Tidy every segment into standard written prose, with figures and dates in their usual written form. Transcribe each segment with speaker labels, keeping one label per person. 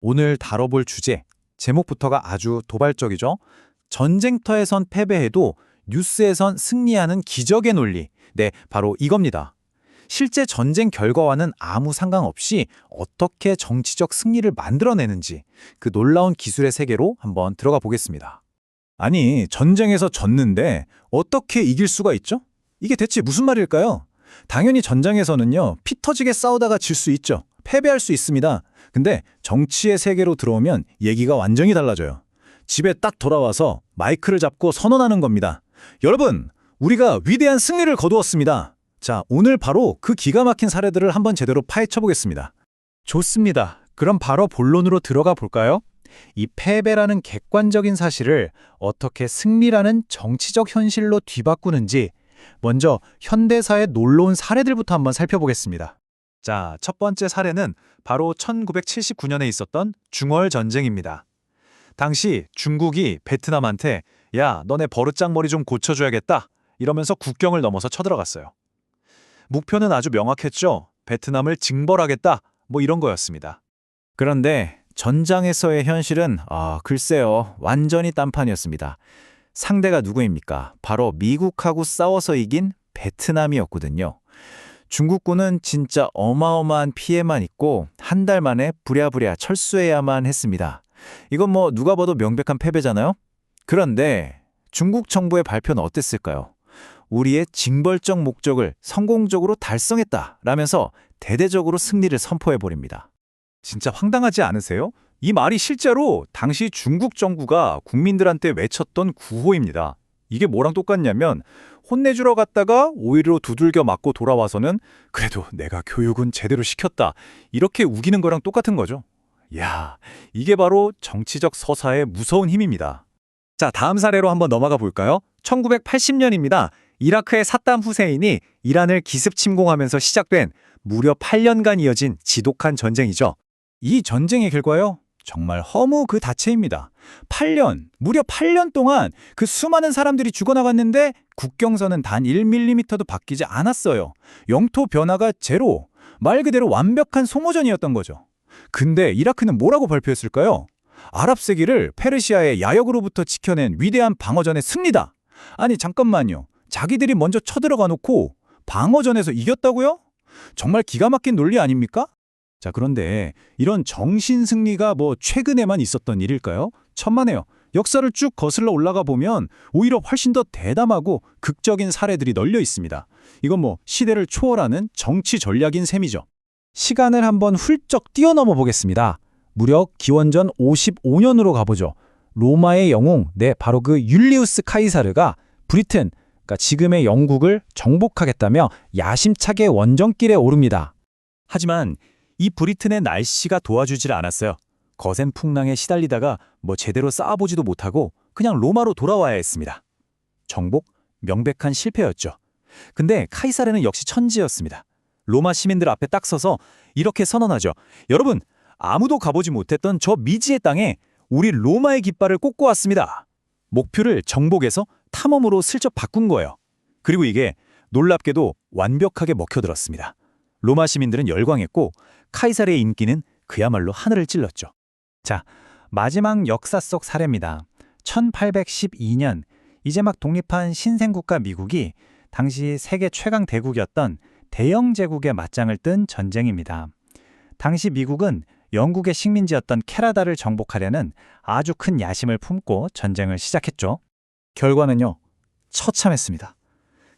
Speaker 1: 오늘 다뤄볼 주제, 제목부터가 아주 도발적이죠? 전쟁터에선 패배해도 뉴스에선 승리하는 기적의 논리. 네, 바로 이겁니다. 실제 전쟁 결과와는 아무 상관없이 어떻게 정치적 승리를 만들어내는지 그 놀라운 기술의 세계로 한번 들어가 보겠습니다. 아니, 전쟁에서 졌는데 어떻게 이길 수가 있죠? 이게 대체 무슨 말일까요? 당연히 전장에서는요, 피 터지게 싸우다가 질 수 있죠. 패배할 수 있습니다. 근데 정치의 세계로 들어오면 얘기가 완전히 달라져요. 집에 딱 돌아와서 마이크를 잡고 선언하는 겁니다. 여러분, 우리가 위대한 승리를 거두었습니다. 자, 오늘 바로 그 기가 막힌 사례들을 한번 제대로 파헤쳐 보겠습니다. 좋습니다. 그럼 바로 본론으로 들어가 볼까요? 이 패배라는 객관적인 사실을 어떻게 승리라는 정치적 현실로 뒤바꾸는지 먼저 현대사의 놀라운 사례들부터 한번 살펴보겠습니다. 자, 첫 번째 사례는 바로 1979년에 있었던 중월 전쟁입니다. 당시 중국이 베트남한테 야, 너네 버르장머리 좀 고쳐줘야겠다 이러면서 국경을 넘어서 쳐들어갔어요. 목표는 아주 명확했죠. 베트남을 징벌하겠다 뭐 이런 거였습니다. 그런데 전장에서의 현실은 글쎄요, 완전히 딴판이었습니다. 상대가 누구입니까? 바로 미국하고 싸워서 이긴 베트남이었거든요. 중국군은 진짜 어마어마한 피해만 입고 한 달 만에 부랴부랴 철수해야만 했습니다. 이건 뭐 누가 봐도 명백한 패배잖아요? 그런데 중국 정부의 발표는 어땠을까요? 우리의 징벌적 목적을 성공적으로 달성했다라면서 대대적으로 승리를 선포해버립니다. 진짜 황당하지 않으세요? 이 말이 실제로 당시 중국 정부가 국민들한테 외쳤던 구호입니다. 이게 뭐랑 똑같냐면 혼내주러 갔다가 오히려 두들겨 맞고 돌아와서는 그래도 내가 교육은 제대로 시켰다 이렇게 우기는 거랑 똑같은 거죠. 야, 이게 바로 정치적 서사의 무서운 힘입니다. 자, 다음 사례로 한번 넘어가 볼까요? 1980년입니다. 이라크의 사담 후세인이 이란을 기습 침공하면서 시작된 무려 8년간 이어진 지독한 전쟁이죠. 이 전쟁의 결과요? 정말 허무 그 자체입니다. 무려 8년 동안 그 수많은 사람들이 죽어나갔는데 국경선은 단 1mm도 바뀌지 않았어요. 영토 변화가 제로, 말 그대로 완벽한 소모전이었던 거죠. 근데 이라크는 뭐라고 발표했을까요? 아랍세계를 페르시아의 야역으로부터 지켜낸 위대한 방어전의 승리다. 아니 잠깐만요. 자기들이 먼저 쳐들어가 놓고 방어전에서 이겼다고요? 정말 기가 막힌 논리 아닙니까? 자, 그런데 이런 정신승리가 뭐 최근에만 있었던 일일까요? 천만에요. 역사를 쭉 거슬러 올라가 보면 오히려 훨씬 더 대담하고 극적인 사례들이 널려 있습니다. 이건 뭐 시대를 초월하는 정치 전략인 셈이죠. 시간을 한번 훌쩍 뛰어넘어 보겠습니다. 무려 기원전 55년으로 가보죠. 로마의 영웅, 바로 그 율리우스 카이사르가 브리튼, 그러니까 지금의 영국을 정복하겠다며 야심차게 원정길에 오릅니다. 하지만 이 브리튼의 날씨가 도와주질 않았어요. 거센 풍랑에 시달리다가 뭐 제대로 쌓아보지도 못하고 그냥 로마로 돌아와야 했습니다. 정복? 명백한 실패였죠. 근데 카이사르는 역시 천지였습니다. 로마 시민들 앞에 딱 서서 이렇게 선언하죠. 여러분, 아무도 가보지 못했던 저 미지의 땅에 우리 로마의 깃발을 꽂고 왔습니다. 목표를 정복에서 탐험으로 슬쩍 바꾼 거예요. 그리고 이게 놀랍게도 완벽하게 먹혀들었습니다. 로마 시민들은 열광했고 카이사르의 인기는 그야말로 하늘을 찔렀죠. 자, 마지막 역사 속 사례입니다. 1812년 이제 막 독립한 신생국가 미국이 당시 세계 최강 대국이었던 대영 제국의 맞짱을 뜬 전쟁입니다. 당시 미국은 영국의 식민지였던 캐나다를 정복하려는 아주 큰 야심을 품고 전쟁을 시작했죠. 결과는요, 처참했습니다.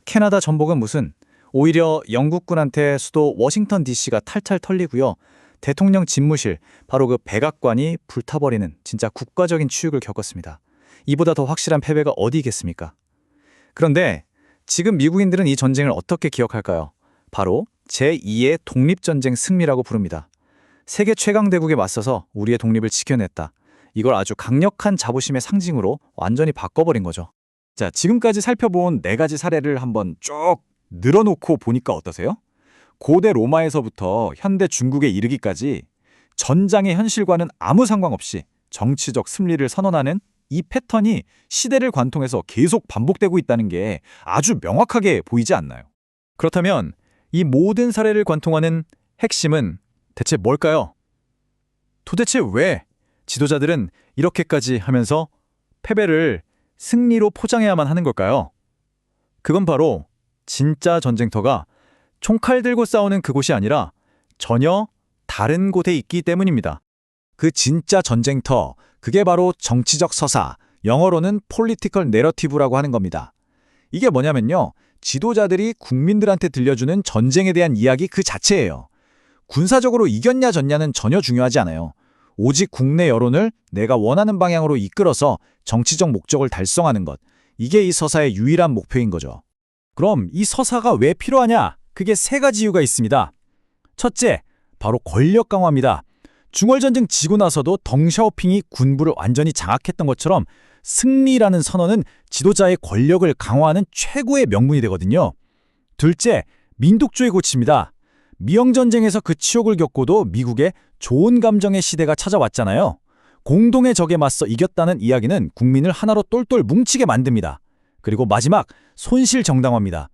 Speaker 1: 캐나다 전복은 무슨, 오히려 영국군한테 수도 워싱턴 DC가 탈탈 털리고요. 대통령 집무실, 바로 그 백악관이 불타버리는 진짜 국가적인 치욕을 겪었습니다. 이보다 더 확실한 패배가 어디 있겠습니까? 그런데 지금 미국인들은 이 전쟁을 어떻게 기억할까요? 바로 제2의 독립전쟁 승리라고 부릅니다. 세계 최강 대국에 맞서서 우리의 독립을 지켜냈다. 이걸 아주 강력한 자부심의 상징으로 완전히 바꿔버린 거죠. 자, 지금까지 살펴본 4가지 사례를 한번 쭉 늘어놓고 보니까 어떠세요? 고대 로마에서부터 현대 중국에 이르기까지 전장의 현실과는 아무 상관없이 정치적 승리를 선언하는 이 패턴이 시대를 관통해서 계속 반복되고 있다는 게 아주 명확하게 보이지 않나요? 그렇다면 이 모든 사례를 관통하는 핵심은 대체 뭘까요? 도대체 왜 지도자들은 이렇게까지 하면서 패배를 승리로 포장해야만 하는 걸까요? 그건 바로 진짜 전쟁터가 총칼 들고 싸우는 그곳이 아니라 전혀 다른 곳에 있기 때문입니다. 그 진짜 전쟁터, 그게 바로 정치적 서사, 영어로는 political narrative라고 하는 겁니다. 이게 뭐냐면요, 지도자들이 국민들한테 들려주는 전쟁에 대한 이야기 그 자체예요. 군사적으로 이겼냐 졌냐는 전혀 중요하지 않아요. 오직 국내 여론을 내가 원하는 방향으로 이끌어서 정치적 목적을 달성하는 것. 이게 이 서사의 유일한 목표인 거죠. 그럼 이 서사가 왜 필요하냐? 그게 세 가지 이유가 있습니다. 첫째, 바로 권력 강화입니다. 중월전쟁 지고 나서도 덩샤오핑이 군부를 완전히 장악했던 것처럼 승리라는 선언은 지도자의 권력을 강화하는 최고의 명분이 되거든요. 둘째, 민족주의 고치입니다. 미영전쟁에서 그 치욕을 겪고도 미국의 좋은 감정의 시대가 찾아왔잖아요. 공동의 적에 맞서 이겼다는 이야기는 국민을 하나로 똘똘 뭉치게 만듭니다. 그리고 마지막, 손실 정당화입니다.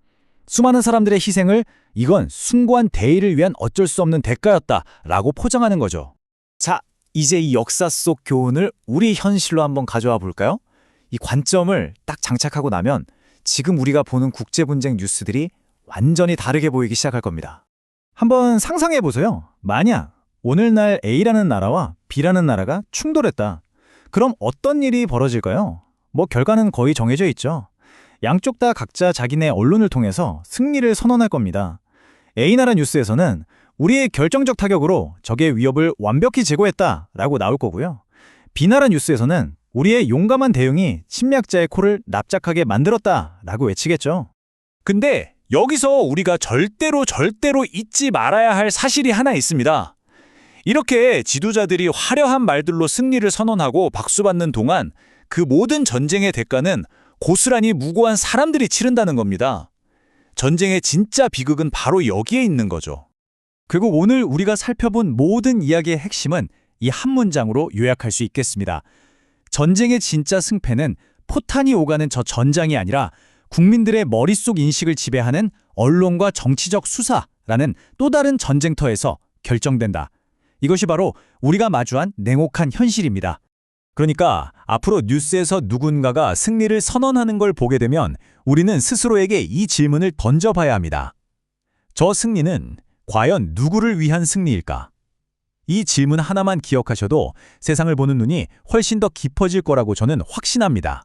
Speaker 1: 수많은 사람들의 희생을 이건 숭고한 대의를 위한 어쩔 수 없는 대가였다라고 포장하는 거죠. 자, 이제 이 역사 속 교훈을 우리 현실로 한번 가져와 볼까요? 이 관점을 딱 장착하고 나면 지금 우리가 보는 국제분쟁 뉴스들이 완전히 다르게 보이기 시작할 겁니다. 한번 상상해 보세요. 만약 오늘날 A라는 나라와 B라는 나라가 충돌했다. 그럼 어떤 일이 벌어질까요? 결과는 거의 정해져 있죠. 양쪽 다 각자 자기네 언론을 통해서 승리를 선언할 겁니다. A나라 뉴스에서는 우리의 결정적 타격으로 적의 위협을 완벽히 제거했다라고 나올 거고요. B나라 뉴스에서는 우리의 용감한 대응이 침략자의 코를 납작하게 만들었다라고 외치겠죠. 근데 여기서 우리가 절대로 잊지 말아야 할 사실이 하나 있습니다. 이렇게 지도자들이 화려한 말들로 승리를 선언하고 박수받는 동안 그 모든 전쟁의 대가는 고스란히 무고한 사람들이 치른다는 겁니다. 전쟁의 진짜 비극은 바로 여기에 있는 거죠. 그리고 오늘 우리가 살펴본 모든 이야기의 핵심은 이 한 문장으로 요약할 수 있겠습니다. 전쟁의 진짜 승패는 포탄이 오가는 저 전장이 아니라 국민들의 머릿속 인식을 지배하는 언론과 정치적 수사라는 또 다른 전쟁터에서 결정된다. 이것이 바로 우리가 마주한 냉혹한 현실입니다. 그러니까 앞으로 뉴스에서 누군가가 승리를 선언하는 걸 보게 되면 우리는 스스로에게 이 질문을 던져봐야 합니다. 저 승리는 과연 누구를 위한 승리일까? 이 질문 하나만 기억하셔도 세상을 보는 눈이 훨씬 더 깊어질 거라고 저는 확신합니다.